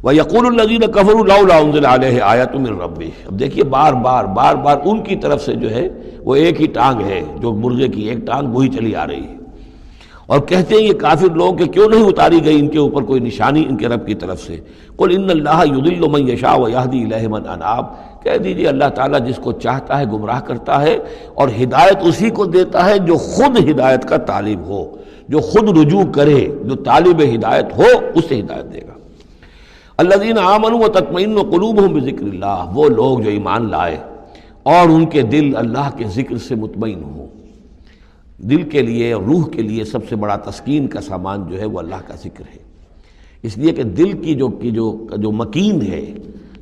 وَيَقُولُ الَّذِينَ كَفَرُوا لَوْلَا أُنزِلَ عَلَيْهِ آیَةٌ مِّن رَّبِّهِ۔ اب دیکھیے بار بار ان کی طرف سے جو ہے وہ ایک ہی ٹانگ ہے، جو مرغے کی ایک ٹانگ وہی چلی آ رہی ہے، اور کہتے ہیں یہ کافر لوگ کہ کیوں نہیں اتاری گئی ان کے اوپر کوئی نشانی ان کے رب کی طرف سے۔ قُلْ إِنَّ اللَّهَ يُضِلُّ مَن يَشَاءُ وَيَهْدِي إِلَيْهِ مَنْ أَنَابَ، کہہ دیجئے اللہ تعالیٰ جس کو چاہتا ہے گمراہ کرتا ہے، اور ہدایت اسی کو دیتا ہے جو خود ہدایت کا طالب ہو، جو خود رجوع کرے، جو طالب ہدایت ہو اسے ہدایت دے گا۔ الذین آمنوا وتطمئن قلوبہم بذکر اللہ، وہ لوگ جو ایمان لائے اور ان کے دل اللہ کے ذکر سے مطمئن ہوں۔ دل کے لیے اور روح کے لیے سب سے بڑا تسکین کا سامان جو ہے وہ اللہ کا ذکر ہے، اس لیے کہ دل کی جو مکین ہے،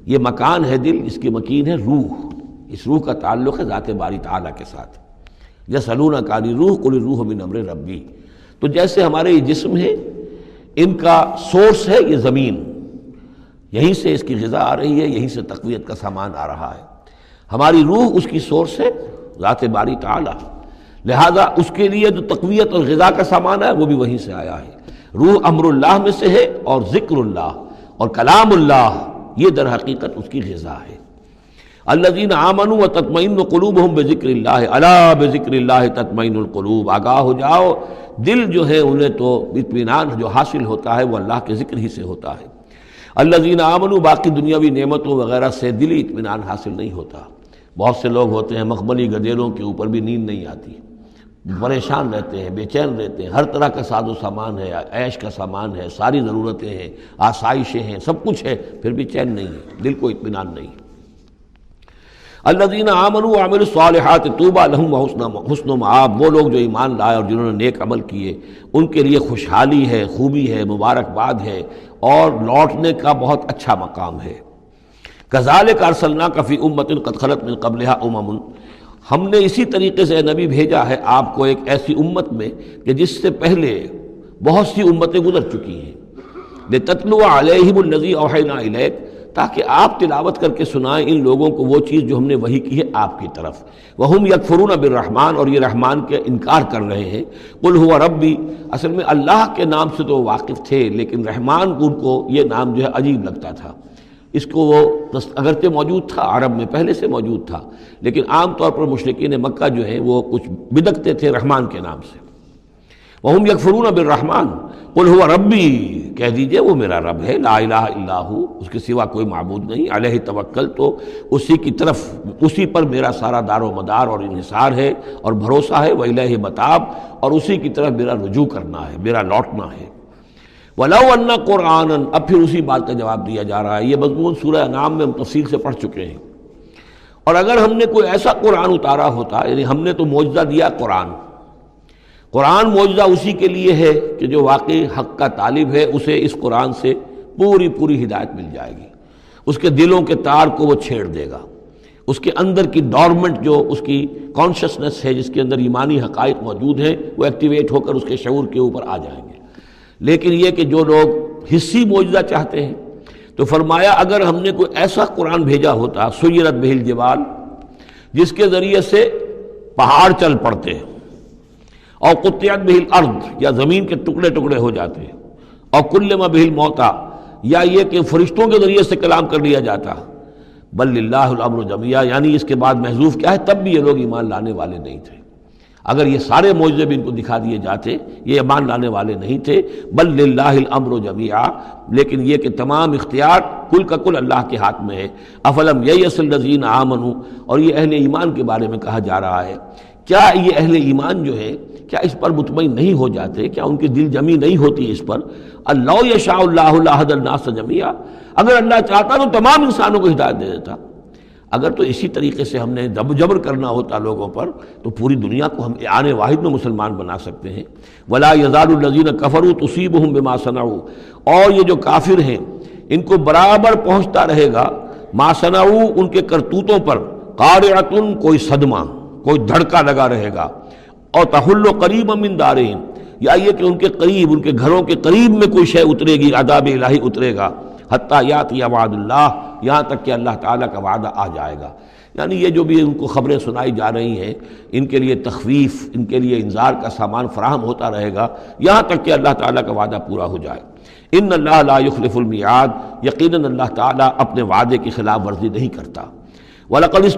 یہ مکان ہے دل، اس کی مکین ہے روح، اس روح کا تعلق ہے ذات باری تعالیٰ کے ساتھ۔ یسألونک عن الروح قل الروح من امر ربی، تو جیسے ہمارے یہ جسم ہے، ان کا سورس ہے یہ زمین، یہیں سے اس کی غذا آ رہی ہے، یہیں سے تقویت کا سامان آ رہا ہے۔ ہماری روح اس کی سورس ہے ذات باری تعالیٰ، لہذا اس کے لیے جو تقویت اور غذا کا سامان ہے وہ بھی وہیں سے آیا ہے۔ روح امر اللہ میں سے ہے، اور ذکر اللہ اور کلام اللہ یہ در حقیقت اس کی غذا ہے۔ الذین آمنوا وتطمئن قلوبہم بذکر اللہ، الا بذکر اللہ تطمئن القلوب، آگاہ ہو جاؤ، دل جو ہے انہیں تو اطمینان جو حاصل ہوتا ہے وہ اللہ کے ذکر ہی سے ہوتا ہے۔ الذین آمنوا، باقی دنیاوی نعمتوں وغیرہ سے دلی اطمینان حاصل نہیں ہوتا۔ بہت سے لوگ ہوتے ہیں مخملی گدیلوں کے اوپر بھی نیند نہیں آتی، پریشان رہتے ہیں، بے چین رہتے ہیں، ہر طرح کا ساز و سامان ہے، عیش کا سامان ہے، ساری ضرورتیں ہیں، آسائشیں ہیں، سب کچھ ہے، پھر بھی چین نہیں ہے، دل کو اطمینان نہیں۔ الذین آمنوا وعملوا الصالحات طوبی لہم وحسن مآب، وہ لوگ جو ایمان لائے اور جنہوں نے نیک عمل کیے ان کے لیے خوشحالی ہے، خوبی ہے، مبارکباد ہے، اور لوٹنے کا بہت اچھا مقام ہے۔ کذالک ارسلناک فی امۃ قد خلت من قبلھا امم، ہم نے اسی طریقے سے نبی بھیجا ہے آپ کو ایک ایسی امت میں کہ جس سے پہلے بہت سی امتیں گزر چکی ہیں، لتتلو علیہم الذی اوحینا الیک، تاکہ آپ تلاوت کر کے سنائیں ان لوگوں کو وہ چیز جو ہم نے وحی کی ہے آپ کی طرف۔ وہم یکفرون بالرحمن، اور یہ رحمان کے انکار کر رہے ہیں۔ قل هو ربی، اصل میں اللہ کے نام سے تو وہ واقف تھے، لیکن رحمان ان کو یہ نام جو ہے عجیب لگتا تھا، اس کو وہ اگرچہ موجود تھا عرب میں پہلے سے موجود تھا، لیکن عام طور پر مشرکین مکہ جو ہیں وہ کچھ بدکتے تھے رحمان کے نام سے۔ وہم یکفرون بالرحمن قل هو ربی، کہہ دیجئے وہ میرا رب ہے، لا الہ الا ہو، اس کے سوا کوئی معبود نہیں، علیہ توکل، تو اسی کی طرف، اسی پر میرا سارا دار و مدار اور انحصار ہے اور بھروسہ ہے، وإلیہ متاب، اور اسی کی طرف میرا رجوع کرنا ہے، میرا لوٹنا ہے۔ وَلَوْ أَنَّ قُرْآنًا، اب پھر اسی بات کا جواب دیا جا رہا ہے، یہ مضمون سورہ انعام میں ہم تفصیل سے پڑھ چکے ہیں۔ اور اگر ہم نے کوئی ایسا قرآن اتارا ہوتا، یعنی ہم نے تو معجزہ دیا قرآن معجزہ اسی کے لیے ہے کہ جو واقعی حق کا طالب ہے اسے اس قرآن سے پوری ہدایت مل جائے گی، اس کے دلوں کے تار کو وہ چھیڑ دے گا، اس کے اندر کی ڈورمنٹ جو اس کی کانشسنس ہے، جس کے اندر ایمانی حقائق موجود ہیں، وہ ایکٹیویٹ ہو کر اس کے شعور کے اوپر آ جائیں گے۔ لیکن یہ کہ جو لوگ حصی معجزہ چاہتے ہیں، تو فرمایا اگر ہم نے کوئی ایسا قرآن بھیجا ہوتا سیرت بہ الجبال، جس کے ذریعے سے پہاڑ چل پڑتے اور قطعت بہ الارض، یا زمین کے ٹکڑے ٹکڑے ہو جاتے، اور کلم بہ الموتیٰ، یا یہ کہ فرشتوں کے ذریعے سے کلام کر لیا جاتا، بل للہ الامر جمیعا، یعنی اس کے بعد محذوف کیا ہے، تب بھی یہ لوگ ایمان لانے والے نہیں تھے۔ اگر یہ سارے معجزے بھی ان کو دکھا دیے جاتے یہ ایمان لانے والے نہیں تھے، بل للہ الامر جمیعا، لیکن یہ کہ تمام اختیار کل کا کل اللہ کے ہاتھ میں ہے۔ افلم ییأس الذین آمنوا، اور یہ اہل ایمان کے بارے میں کہا جا رہا ہے، کیا یہ اہل ایمان جو ہے کیا اس پر مطمئن نہیں ہو جاتے، کیا ان کی دل جمی نہیں ہوتی اس پر؟ اللہ یشاء اللہ لہدی الناس جمیعا، اگر اللہ چاہتا تو تمام انسانوں کو ہدایت دے دیتا۔ اگر تو اسی طریقے سے ہم نے جبر کرنا ہوتا لوگوں پر تو پوری دنیا کو ہم آنے واحد میں مسلمان بنا سکتے ہیں۔ ولا یزال الذین کفروا تصیبہم بما صنعوا، اور یہ جو کافر ہیں ان کو برابر پہنچتا رہے گا ما صنعوا، ان کے کرتوتوں پر، قارعۃ، کوئی صدمہ، کوئی دھڑکا لگا رہے گا، اور تحل قریبا من دارہم، یا یہ کہ ان کے قریب، ان کے گھروں کے قریب میں کوئی شے اترے گی، عذاب الہی اترے گا، حتیٰ یاتی وعد اللہ، یہاں تک کہ اللہ تعالیٰ کا وعدہ آ جائے گا۔ یعنی یہ جو بھی ان کو خبریں سنائی جا رہی ہیں، ان کے لیے تخویف، ان کے لیے انذار کا سامان فراہم ہوتا رہے گا، یہاں تک کہ اللہ تعالیٰ کا وعدہ پورا ہو جائے۔ ان اللہ لا یخلف المیعاد، یقیناً اللہ تعالیٰ اپنے وعدے کی خلاف ورزی نہیں کرتا۔ وَلَقَدِ